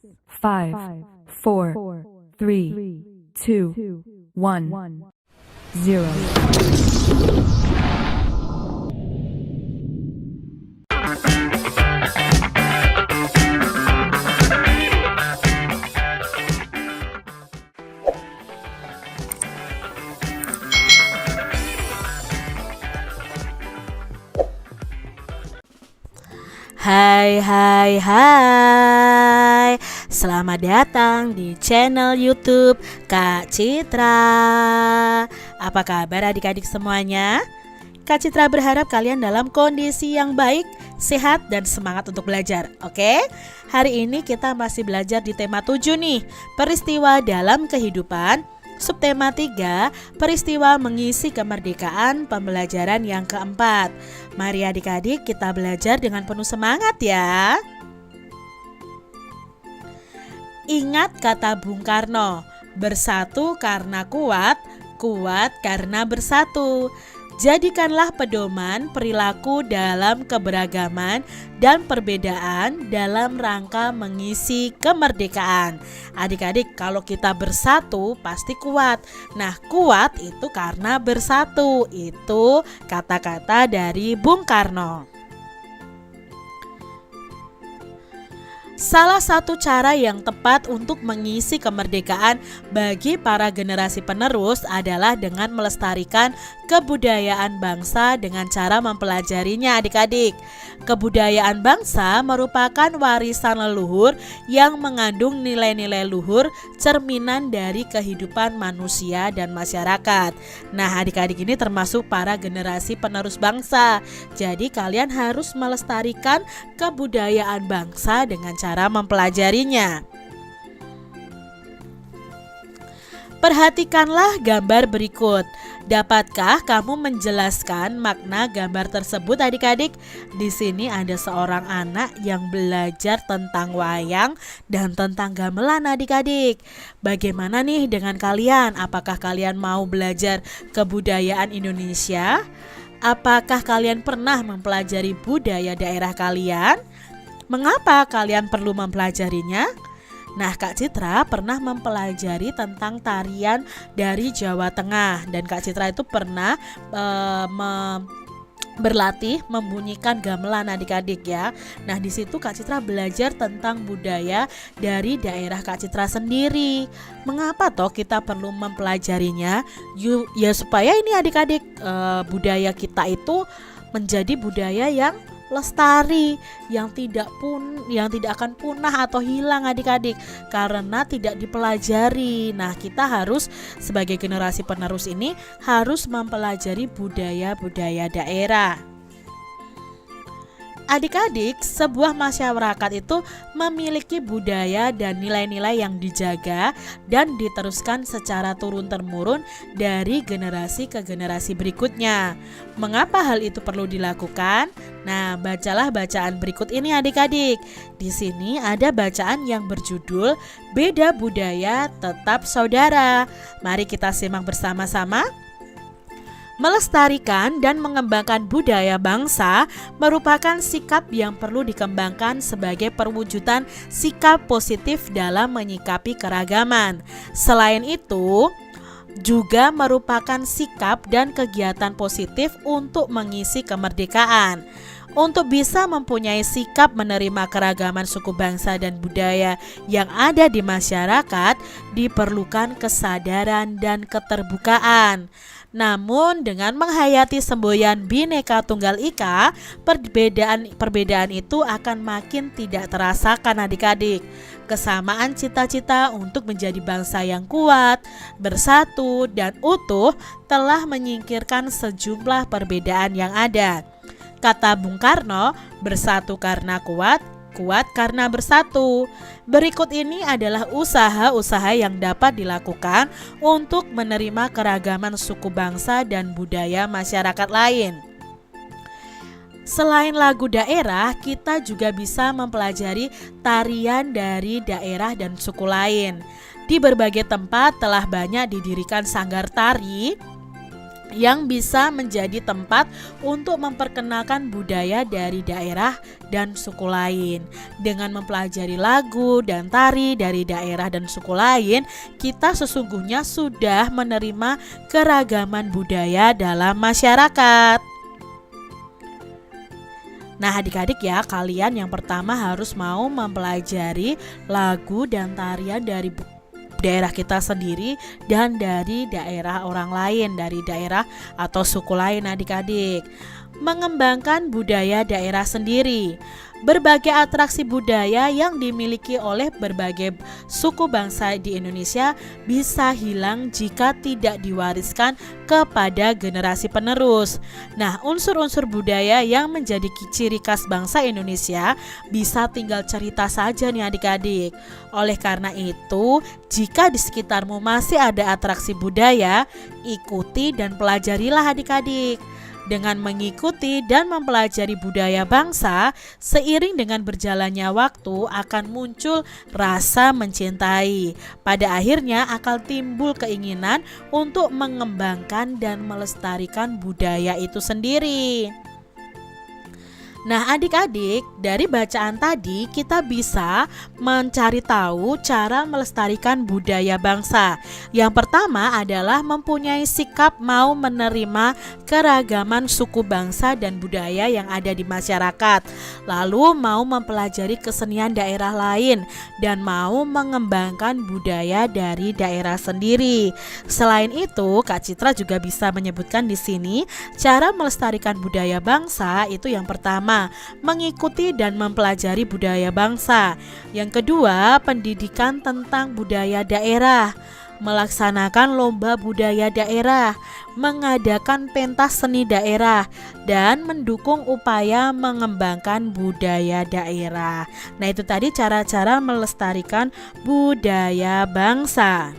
5, 4, 3, 2, 1, 0. Hai, selamat datang di channel YouTube Kak Citra. Apa kabar adik-adik semuanya? Kak Citra berharap kalian dalam kondisi yang baik, sehat, dan semangat untuk belajar. Oke? Hari ini kita masih belajar di tema 7 nih, peristiwa dalam kehidupan. Subtema 3, peristiwa mengisi kemerdekaan, pembelajaran yang keempat. Mari adik-adik kita belajar dengan penuh semangat ya. Ingat kata Bung Karno, bersatu karena kuat, kuat karena bersatu. Jadikanlah pedoman perilaku dalam keberagaman dan perbedaan dalam rangka mengisi kemerdekaan. Adik-adik, kalau kita bersatu pasti kuat. Nah, kuat itu karena bersatu. Itu kata-kata dari Bung Karno. Salah satu cara yang tepat untuk mengisi kemerdekaan bagi para generasi penerus adalah dengan melestarikan kebudayaan bangsa dengan cara mempelajarinya adik-adik. Kebudayaan bangsa merupakan warisan leluhur yang mengandung nilai-nilai luhur cerminan dari kehidupan manusia dan masyarakat. Nah, adik-adik ini termasuk para generasi penerus bangsa. Jadi kalian harus melestarikan kebudayaan bangsa dengan cara mempelajarinya. Perhatikanlah gambar berikut. Dapatkah kamu menjelaskan makna gambar tersebut adik-adik? Di sini ada seorang anak yang belajar tentang wayang dan tentang gamelan adik-adik. Bagaimana nih dengan kalian? Apakah kalian mau belajar kebudayaan Indonesia? Apakah kalian pernah mempelajari budaya daerah kalian? Mengapa kalian perlu mempelajarinya? Nah, Kak Citra pernah mempelajari tentang tarian dari Jawa Tengah dan Kak Citra itu pernah berlatih membunyikan gamelan adik-adik ya. Nah, di situ Kak Citra belajar tentang budaya dari daerah Kak Citra sendiri. Mengapa toh kita perlu mempelajarinya? Ya supaya ini adik-adik budaya kita itu menjadi budaya yang lestari, yang tidak akan punah atau hilang adik-adik karena tidak dipelajari. Nah, kita harus sebagai generasi penerus ini harus mempelajari budaya-budaya daerah. Adik-adik, sebuah masyarakat itu memiliki budaya dan nilai-nilai yang dijaga dan diteruskan secara turun-temurun dari generasi ke generasi berikutnya. Mengapa hal itu perlu dilakukan? Nah, bacalah bacaan berikut ini adik-adik. Di sini ada bacaan yang berjudul Beda Budaya Tetap Saudara. Mari kita simak bersama-sama. Melestarikan dan mengembangkan budaya bangsa merupakan sikap yang perlu dikembangkan sebagai perwujudan sikap positif dalam menyikapi keragaman. Selain itu, juga merupakan sikap dan kegiatan positif untuk mengisi kemerdekaan. Untuk bisa mempunyai sikap menerima keragaman suku bangsa dan budaya yang ada di masyarakat, diperlukan kesadaran dan keterbukaan. Namun dengan menghayati semboyan Bhinneka Tunggal Ika, perbedaan itu akan makin tidak terasakan adik-adik. Kesamaan cita-cita untuk menjadi bangsa yang kuat, bersatu, dan utuh telah menyingkirkan sejumlah perbedaan yang ada. Kata Bung Karno, bersatu karena kuat, kuat karena bersatu. Berikut ini adalah usaha-usaha yang dapat dilakukan untuk menerima keragaman suku bangsa dan budaya masyarakat lain. Selain lagu daerah, kita juga bisa mempelajari tarian dari daerah dan suku lain. Di berbagai tempat telah banyak didirikan sanggar tari yang bisa menjadi tempat untuk memperkenalkan budaya dari daerah dan suku lain. Dengan mempelajari lagu dan tari dari daerah dan suku lain, kita sesungguhnya sudah menerima keragaman budaya dalam masyarakat. Nah adik-adik ya, kalian yang pertama harus mau mempelajari lagu dan tarian dari daerah kita sendiri dan dari daerah orang lain, dari daerah atau suku lain adik-adik. Mengembangkan budaya daerah sendiri. Berbagai atraksi budaya yang dimiliki oleh berbagai suku bangsa di Indonesia bisa hilang jika tidak diwariskan kepada generasi penerus. Nah, unsur-unsur budaya yang menjadi ciri khas bangsa Indonesia bisa tinggal cerita saja nih adik-adik. Oleh karena itu, jika di sekitarmu masih ada atraksi budaya, ikuti dan pelajarilah adik-adik. Dengan mengikuti dan mempelajari budaya bangsa, seiring dengan berjalannya waktu akan muncul rasa mencintai. Pada akhirnya akan timbul keinginan untuk mengembangkan dan melestarikan budaya itu sendiri. Nah adik-adik, dari bacaan tadi kita bisa mencari tahu cara melestarikan budaya bangsa. Yang pertama adalah mempunyai sikap mau menerima keragaman suku bangsa dan budaya yang ada di masyarakat. Lalu mau mempelajari kesenian daerah lain dan mau mengembangkan budaya dari daerah sendiri. Selain itu, Kak Citra juga bisa menyebutkan di sini cara melestarikan budaya bangsa itu yang pertama mengikuti dan mempelajari budaya bangsa. Yang kedua, pendidikan tentang budaya daerah, melaksanakan lomba budaya daerah, mengadakan pentas seni daerah, dan mendukung upaya mengembangkan budaya daerah. Nah, itu tadi cara-cara melestarikan budaya bangsa.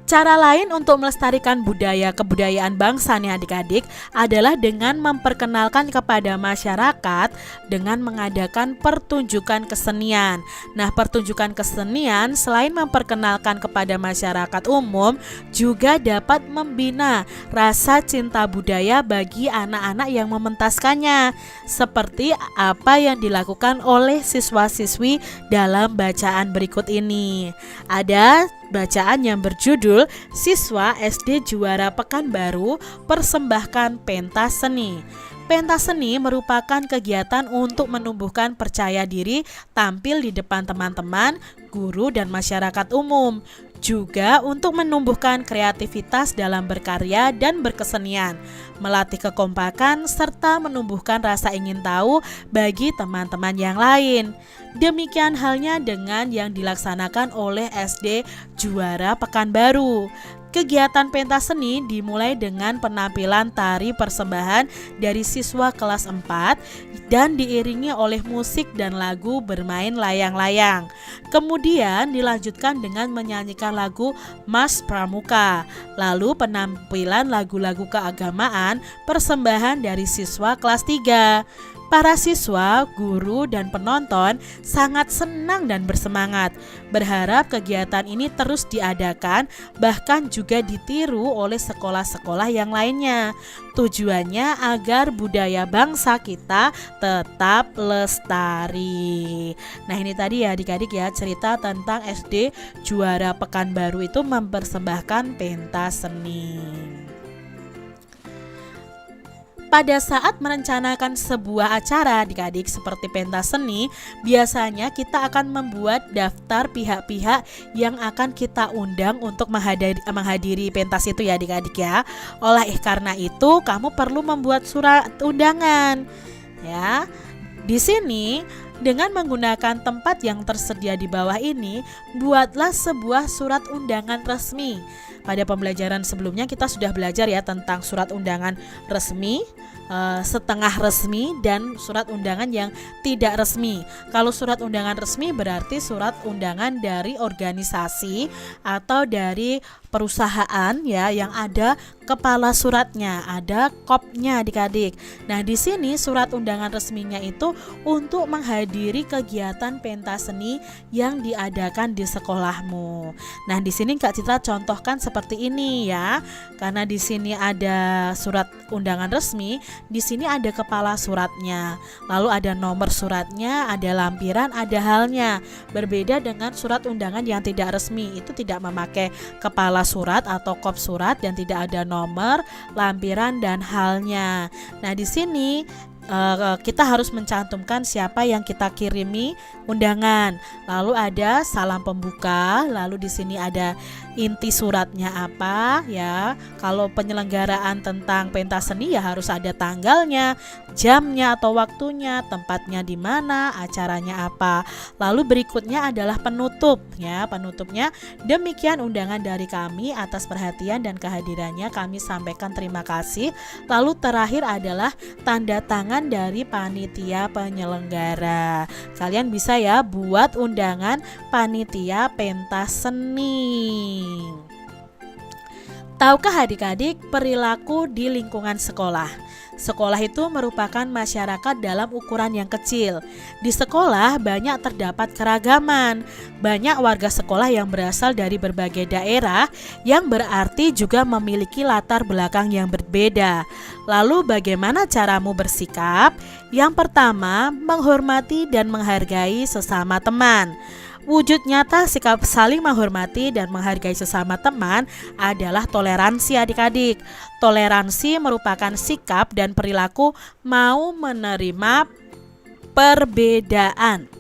Cara lain untuk melestarikan kebudayaan bangsa nih adik-adik adalah dengan memperkenalkan kepada masyarakat dengan mengadakan pertunjukan kesenian. Nah, pertunjukan kesenian selain memperkenalkan kepada masyarakat umum juga dapat membina rasa cinta budaya bagi anak-anak yang mementaskannya, seperti apa yang dilakukan oleh siswa-siswi dalam bacaan berikut ini. Ada bacaan yang berjudul Siswa SD Juara Pekanbaru persembahkan pentas seni. Pentas seni merupakan kegiatan untuk menumbuhkan percaya diri tampil di depan teman-teman, guru, dan masyarakat umum. Juga untuk menumbuhkan kreativitas dalam berkarya dan berkesenian, melatih kekompakan, serta menumbuhkan rasa ingin tahu bagi teman-teman yang lain. Demikian halnya dengan yang dilaksanakan oleh SD Juara Pekanbaru. Kegiatan pentas seni dimulai dengan penampilan tari persembahan dari siswa kelas 4 dan diiringi oleh musik dan lagu bermain layang-layang. Kemudian dilanjutkan dengan menyanyikan lagu Mas Pramuka. Lalu penampilan lagu-lagu keagamaan persembahan dari siswa kelas 3. Para siswa, guru, dan penonton sangat senang dan bersemangat. Berharap kegiatan ini terus diadakan, bahkan juga ditiru oleh sekolah-sekolah yang lainnya. Tujuannya agar budaya bangsa kita tetap lestari. Nah ini tadi ya adik-adik ya, cerita tentang SD Juara Pekanbaru itu mempersembahkan pentas seni. Pada saat merencanakan sebuah acara adik-adik seperti pentas seni, biasanya kita akan membuat daftar pihak-pihak yang akan kita undang untuk menghadiri pentas itu ya adik-adik ya. Oleh karena itu, kamu perlu membuat surat undangan. Ya. Di sini dengan menggunakan tempat yang tersedia di bawah ini, buatlah sebuah surat undangan resmi. pada pembelajaran sebelumnya kita sudah belajar ya tentang surat undangan resmi, setengah resmi, dan surat undangan yang tidak resmi. Kalau surat undangan resmi berarti surat undangan dari organisasi atau dari perusahaan ya, yang ada kepala suratnya, ada kopnya adik-adik. Nah, di sini surat undangan resminya itu untuk menghadiri kegiatan pentas seni yang diadakan di sekolahmu. Nah, di sini Kak Citra contohkan seperti ini ya. Karena di sini ada surat undangan resmi, di sini ada kepala suratnya. Lalu ada nomor suratnya, ada lampiran, ada halnya. Berbeda dengan surat undangan yang tidak resmi, itu tidak memakai kepala surat atau kop surat dan tidak ada nomor, lampiran, dan halnya. Nah, di sini kita harus mencantumkan siapa yang kita kirimi undangan. Lalu ada salam pembuka, lalu di sini ada inti suratnya apa ya. Kalau penyelenggaraan tentang pentas seni ya harus ada tanggalnya, jamnya atau waktunya, tempatnya di mana, acaranya apa. Lalu berikutnya adalah penutup ya. Penutupnya, demikian undangan dari kami, atas perhatian dan kehadirannya kami sampaikan terima kasih. Lalu terakhir adalah tanda tangan dari panitia penyelenggara. Kalian bisa ya buat undangan panitia pentas seni. Tahukah adik-adik perilaku di lingkungan sekolah? Sekolah itu merupakan masyarakat dalam ukuran yang kecil. Di sekolah banyak terdapat keragaman. Banyak warga sekolah yang berasal dari berbagai daerah, yang berarti juga memiliki latar belakang yang berbeda. Lalu bagaimana caramu bersikap? Yang pertama, menghormati dan menghargai sesama teman. Wujud nyata sikap saling menghormati dan menghargai sesama teman adalah toleransi adik-adik. Toleransi merupakan sikap dan perilaku mau menerima perbedaan.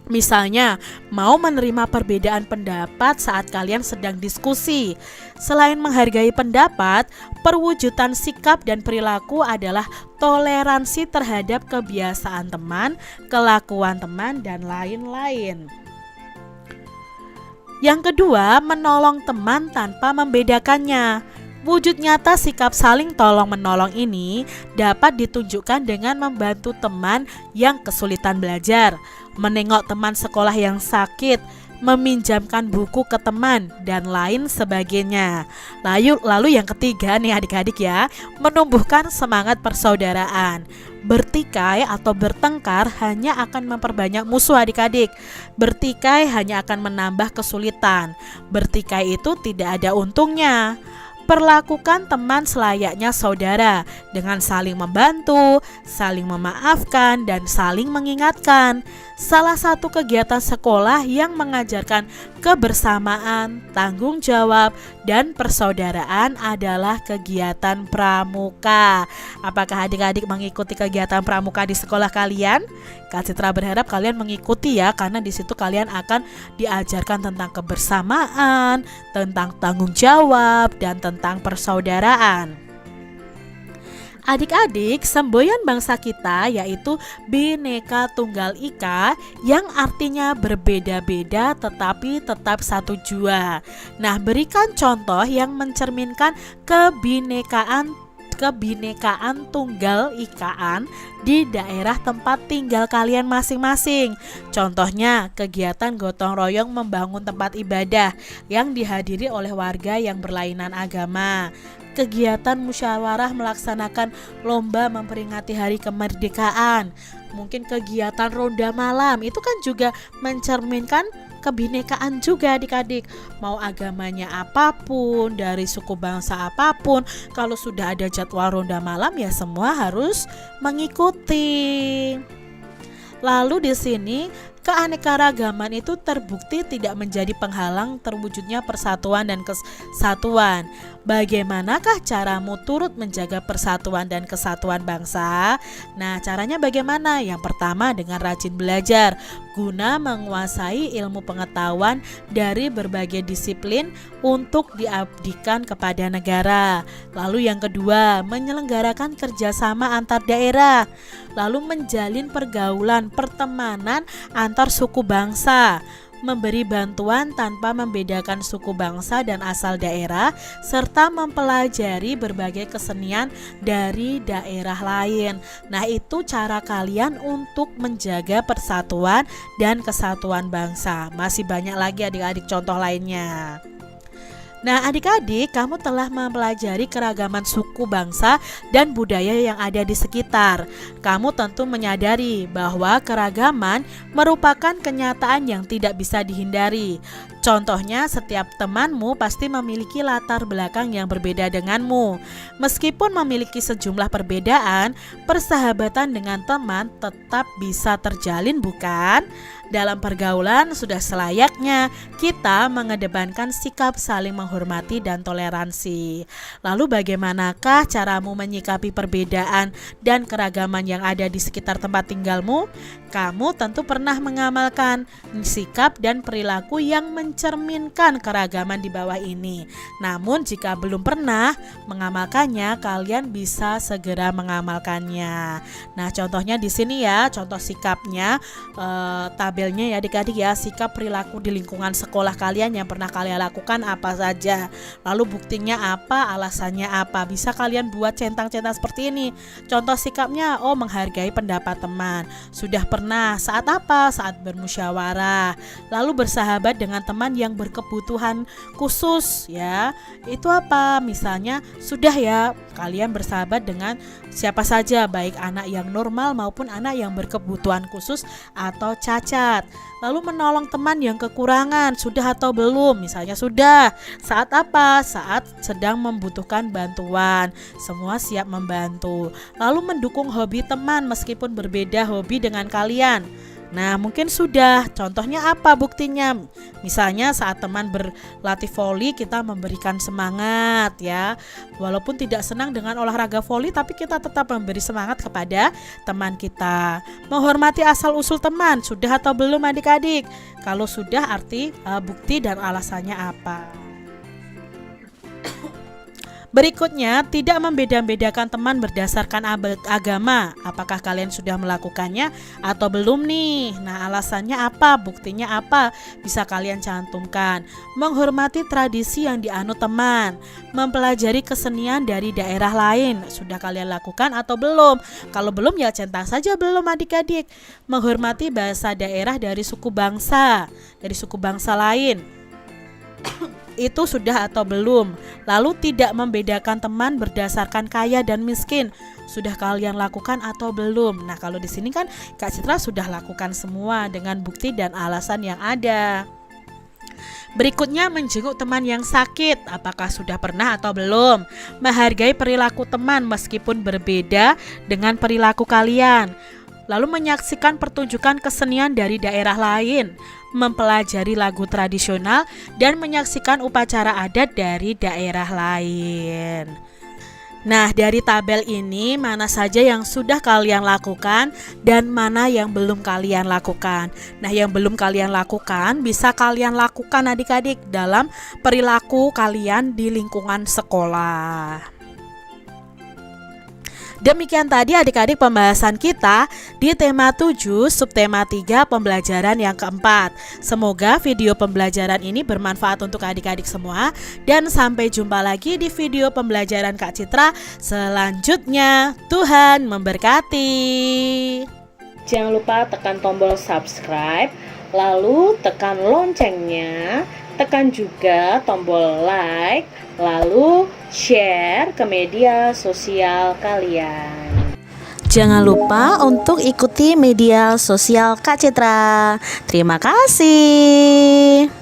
Misalnya, mau menerima perbedaan pendapat saat kalian sedang diskusi. Selain menghargai pendapat, perwujudan sikap dan perilaku adalah toleransi terhadap kebiasaan teman, kelakuan teman, dan lain-lain. Yang kedua, menolong teman tanpa membedakannya. Wujud nyata sikap saling tolong-menolong ini dapat ditunjukkan dengan membantu teman yang kesulitan belajar, menengok teman sekolah yang sakit, meminjamkan buku ke teman, dan lain sebagainya. Lalu yang ketiga nih adik-adik ya, menumbuhkan semangat persaudaraan. Bertikai atau bertengkar hanya akan memperbanyak musuh adik-adik. Bertikai hanya akan menambah kesulitan. Bertikai itu tidak ada untungnya. Perlakukan teman selayaknya saudara dengan saling membantu, saling memaafkan, dan saling mengingatkan. Salah satu kegiatan sekolah yang mengajarkan kebersamaan, tanggung jawab, dan persaudaraan adalah kegiatan pramuka. Apakah adik-adik mengikuti kegiatan pramuka di sekolah kalian? Kak Citra berharap kalian mengikuti ya, karena di situ kalian akan diajarkan tentang kebersamaan, tentang tanggung jawab, dan tentang persaudaraan. Adik-adik, semboyan bangsa kita yaitu Bhinneka Tunggal Ika, yang artinya berbeda-beda tetapi tetap satu jua. Nah, berikan contoh yang mencerminkan kebinekaan tunggal ikaan di daerah tempat tinggal kalian masing-masing. Contohnya, kegiatan gotong royong membangun tempat ibadah yang dihadiri oleh warga yang berlainan agama. Kegiatan musyawarah melaksanakan lomba memperingati hari kemerdekaan. Mungkin kegiatan ronda malam, itu kan juga mencerminkan kebinekaan juga adik-adik. Mau agamanya apapun, dari suku bangsa apapun, kalau sudah ada jadwal ronda malam ya semua harus mengikuti. Lalu di sini keanekaragaman itu terbukti tidak menjadi penghalang terwujudnya persatuan dan kesatuan. Bagaimanakah caramu turut menjaga persatuan dan kesatuan bangsa? Nah, caranya bagaimana? Yang pertama, dengan rajin belajar guna menguasai ilmu pengetahuan dari berbagai disiplin untuk diabdikan kepada negara. Lalu yang kedua, menyelenggarakan kerjasama antar daerah. Lalu menjalin pergaulan pertemanan antar suku bangsa. memberi bantuan tanpa membedakan suku bangsa dan asal daerah, serta mempelajari berbagai kesenian dari daerah lain. Nah, itu cara kalian untuk menjaga persatuan dan kesatuan bangsa. Masih banyak lagi adik-adik contoh lainnya. Nah, adik-adik, kamu telah mempelajari keragaman suku bangsa dan budaya yang ada di sekitar. Kamu tentu menyadari bahwa keragaman merupakan kenyataan yang tidak bisa dihindari. Contohnya, setiap temanmu pasti memiliki latar belakang yang berbeda denganmu. Meskipun memiliki sejumlah perbedaan, persahabatan dengan teman tetap bisa terjalin, bukan? Dalam pergaulan sudah selayaknya kita mengedepankan sikap saling menghormati dan toleransi. Lalu bagaimanakah caramu menyikapi perbedaan dan keragaman yang ada di sekitar tempat tinggalmu? Kamu tentu pernah mengamalkan sikap dan perilaku yang mencerminkan keragaman di bawah ini. Namun jika belum pernah mengamalkannya, kalian bisa segera mengamalkannya. Nah, contohnya di sini ya, contoh sikapnya, tabelnya ya adik-adik ya, sikap perilaku di lingkungan sekolah kalian yang pernah kalian lakukan apa saja, lalu buktinya apa, alasannya apa. Bisa kalian buat centang-centang seperti ini. Contoh sikapnya, menghargai pendapat teman. Sudah pernah saat apa? Saat bermusyawarah. Lalu bersahabat dengan teman yang berkebutuhan khusus ya. Itu apa? Misalnya sudah ya, kalian bersahabat dengan siapa saja, baik anak yang normal maupun anak yang berkebutuhan khusus atau cacat. Lalu menolong teman yang kekurangan, sudah atau belum? Misalnya sudah. Saat apa? Saat sedang membutuhkan bantuan. Semua siap membantu. Lalu mendukung hobi teman meskipun berbeda hobi dengan kalian. Nah, mungkin sudah. Contohnya apa buktinya? Misalnya saat teman berlatih voli, kita memberikan semangat ya. Walaupun tidak senang dengan olahraga voli, tapi kita tetap memberi semangat kepada teman kita. Menghormati asal-usul teman, sudah atau belum adik-adik? Kalau sudah, arti bukti dan alasannya apa? Berikutnya, tidak membeda-bedakan teman berdasarkan agama. Apakah kalian sudah melakukannya atau belum nih? Nah, alasannya apa? Buktinya apa? Bisa kalian cantumkan. Menghormati tradisi yang dianut teman. Mempelajari kesenian dari daerah lain. Sudah kalian lakukan atau belum? Kalau belum ya centang saja belum adik-adik. Menghormati bahasa daerah dari suku bangsa lain. Itu sudah atau belum? Lalu tidak membedakan teman berdasarkan kaya dan miskin. Sudah kalian lakukan atau belum? Nah, kalau di sini kan Kak Citra sudah lakukan semua dengan bukti dan alasan yang ada. Berikutnya, menjenguk teman yang sakit. Apakah sudah pernah atau belum? Menghargai perilaku teman meskipun berbeda dengan perilaku kalian. Lalu menyaksikan pertunjukan kesenian dari daerah lain, mempelajari lagu tradisional, dan menyaksikan upacara adat dari daerah lain. Nah, dari tabel ini mana saja yang sudah kalian lakukan dan mana yang belum kalian lakukan. Nah, yang belum kalian lakukan bisa kalian lakukan adik-adik dalam perilaku kalian di lingkungan sekolah. Demikian tadi adik-adik pembahasan kita di tema 7 subtema 3 pembelajaran yang keempat. Semoga video pembelajaran ini bermanfaat untuk adik-adik semua. Dan sampai jumpa lagi di video pembelajaran Kak Citra selanjutnya. Tuhan memberkati. Jangan lupa tekan tombol subscribe, lalu tekan loncengnya, tekan juga tombol like, lalu share ke media sosial kalian. Jangan lupa untuk ikuti media sosial Kak Citra. Terima kasih.